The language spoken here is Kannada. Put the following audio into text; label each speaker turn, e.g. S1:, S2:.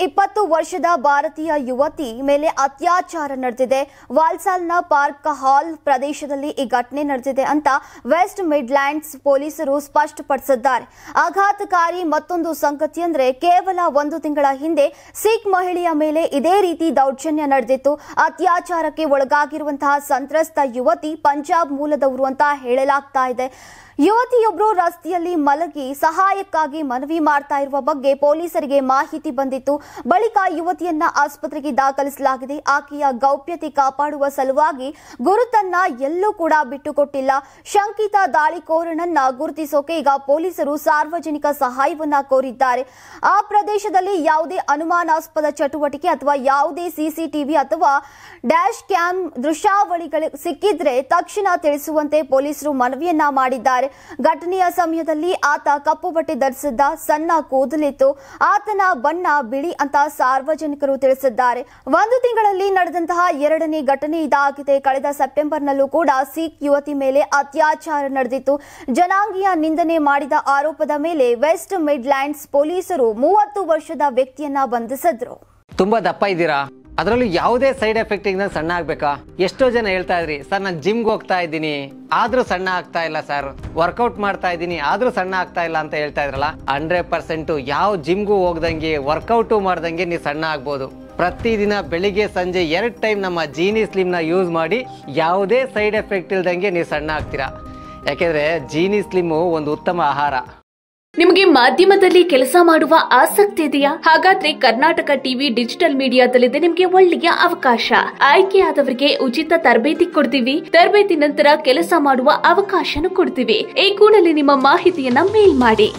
S1: 20 ವರ್ಷದ ಭಾರತೀಯ ಯುವತಿ ಮೇಲೆ ಅತ್ಯಾಚಾರ ನಡೆದಿದೆ. ವಾಲ್ಸಾಲ್ನ ಪಾರ್ಕ್ ಹಾಲ್ ಪ್ರದೇಶದಲ್ಲಿ ಈ ಘಟನೆ ನಡೆದಿದೆ ಅಂತ ವೆಸ್ಟ್ ಮಿಡ್ಲ್ಯಾಂಡ್ಸ್ ಪೊಲೀಸರು ಸ್ಪಷ್ಟಪಡಿಸಿದ್ದಾರೆ. ಆಘಾತಕಾರಿ ಮತ್ತೊಂದು ಸಂಗತಿ ಅಂದ್ರೆ ಕೇವಲ 1 ತಿಂಗಳ ಹಿಂದೆ ಸಿಖ್ ಮಹಿಳೆಯ ಮೇಲೆ ಇದೇ ರೀತಿ ದೌರ್ಜನ್ಯ ನಡೆದಿತ್ತು. ಅತ್ಯಾಚಾರಕ್ಕೆ ಒಳಗಾಗಿರುವಂತಹ ಸಂತ್ರಸ್ತ ಯುವತಿ ಪಂಜಾಬ್ ಮೂಲದವರು ಅಂತ ಹೇಳಲಾಗ್ತಾ ಇದೆ. ಯುವತಿಯೊಬ್ಬರು ರಸ್ತೆಯಲ್ಲಿ ಮಲಗಿ ಸಹಾಯಕ್ಕಾಗಿ ಮನವಿ ಮಾಡ್ತಾ ಇರುವ ಬಗ್ಗೆ ಪೊಲೀಸರಿಗೆ ಮಾಹಿತಿ ಬಂದಿತ್ತು. ಬಳಿಕ ಯುವತಿಯನ್ನ ಆಸ್ಪತ್ರೆಗೆ ದಾಖಲಿಸಲಾಗಿದೆ. ಆಕೆಯ ಗೌಪ್ಯತೆ ಕಾಪಾಡುವ ಸಲುವಾಗಿ ಗುರುತನ್ನ ಎಲ್ಲೂ ಕೂಡ ಬಿಟ್ಟುಕೊಟ್ಟಿಲ್ಲ. ಶಂಕಿತ ದಾಳಿಕೋರನನ್ನ ಗುರುತಿಸೋಕೆ ಈಗ ಪೊಲೀಸರು ಸಾರ್ವಜನಿಕ ಸಹಾಯವನ್ನ ಕೋರಿದ್ದಾರೆ. ಆ ಪ್ರದೇಶದಲ್ಲಿ ಯಾವುದೇ ಅನುಮಾನಾಸ್ಪದ ಚಟುವಟಿಕೆ ಅಥವಾ ಯಾವುದೇ ಸಿಸಿಟಿವಿ ಅಥವಾ ಡ್ಯಾಶ್ ಕ್ಯಾಮ್ ದೃಶ್ಯಾವಳಿಗಳು ಸಿಕ್ಕಿದ್ರೆ ತಕ್ಷಣ ತಿಳಿಸುವಂತೆ ಪೊಲೀಸರು ಮನವಿಯನ್ನ ಮಾಡಿದ್ದಾರೆ. ಘಟನೆಯ ಸಮಯದಲ್ಲಿ ಆತ ಕಪ್ಪು ಬಟ್ಟೆ ಧರಿಸಿದ್ದ, ಸಣ್ಣ ಕೂದಲಿತ್ತು, ಆತನ ಬಣ್ಣ ಬಿಳಿ ಅಂತ ಸಾರ್ವಜನಿಕರು ತಿಳಿಸಿದ್ದಾರೆ. 1 ತಿಂಗಳಲ್ಲಿ ನಡೆದಂತಹ 2ನೇ ಘಟನೆ ಇದಾಗಿದೆ. ಕಳೆದ ಸೆಪ್ಟೆಂಬರ್ನಲ್ಲೂ ಕೂಡ ಸಿಖ್ ಯುವತಿ ಮೇಲೆ ಅತ್ಯಾಚಾರ ನಡೆದಿತ್ತು. ಜನಾಂಗೀಯ ನಿಂದನೆ ಮಾಡಿದ ಆರೋಪದ ಮೇಲೆ ವೆಸ್ಟ್ ಮಿಡ್ಲ್ಯಾಂಡ್ಸ್ ಪೊಲೀಸರು 30 ವರ್ಷದ ವ್ಯಕ್ತಿಯನ್ನ ಬಂಧಿಸಿದ್ರು.
S2: ತುಂಬಾ ದಪ್ಪ ಇದ್ದೀರಾ, ಅದರಲ್ಲೂ ಯಾವುದೇ ಸೈಡ್ ಎಫೆಕ್ಟ್ ಇಂದ ಸಣ್ಣ ಆಗ್ಬೇಕಾ? ಎಷ್ಟೋ ಜನ ಹೇಳ್ತಾ ಇದ್ರಿ, ಸರ್ ನಾನು ಜಿಮ್ಗೆ ಹೋಗ್ತಾ ಇದ್ದೀನಿ ಆದ್ರೂ ಸಣ್ಣ ಆಗ್ತಾ ಇಲ್ಲ, ಸರ್ ವರ್ಕೌಟ್ ಮಾಡ್ತಾ ಇದ್ದೀನಿ ಆದ್ರೂ ಸಣ್ಣ ಆಗ್ತಾ ಇಲ್ಲ ಅಂತ ಹೇಳ್ತಾ ಇದ್ರಲ್ಲ. 100% ಯಾವ ಜಿಮ್ಗೂ ಹೋಗ್ದಂಗೆ ವರ್ಕೌಟು ಮಾಡ್ದಂಗೆ ನೀವು ಸಣ್ಣ ಆಗ್ಬೋದು. ಪ್ರತಿದಿನ ಬೆಳಿಗ್ಗೆ ಸಂಜೆ 2 ಟೈಮ್ ನಮ್ಮ ಜೀನಿ ಸ್ಲಿಮ್ ನ ಯೂಸ್ ಮಾಡಿ ಯಾವುದೇ ಸೈಡ್ ಎಫೆಕ್ಟ್ ಇಲ್ದಂಗೆ ನೀವು ಸಣ್ಣ ಆಗ್ತೀರಾ. ಯಾಕೆಂದ್ರೆ ಜೀನಿ ಸ್ಲಿಮ್ ಒಂದು ಉತ್ತಮ ಆಹಾರ.
S3: ನಿಮಗೆ ಮಾಧ್ಯಮದಲ್ಲಿ ಕೆಲಸ ಮಾಡುವ ಆಸಕ್ತಿ ಇದೆಯಾ? ಹಾಗಾದ್ರೆ ಕರ್ನಾಟಕ ಟಿವಿ ಡಿಜಿಟಲ್ ಮೀಡಿಯಾದಲ್ಲಿದೆ ನಿಮಗೆ ಒಳ್ಳೆಯ ಅವಕಾಶ. ಆಯ್ಕೆಯಾದವರಿಗೆ ಉಚಿತ ತರಬೇತಿ ಕೊಡ್ತೀವಿ. ತರಬೇತಿ ನಂತರ ಕೆಲಸ ಮಾಡುವ ಅವಕಾಶನೂ ಕೊಡ್ತೀವಿ. ಈ ಕೂಡಲೇ ನಿಮ್ಮ ಮಾಹಿತಿಯನ್ನ ಮೇಲ್ ಮಾಡಿ.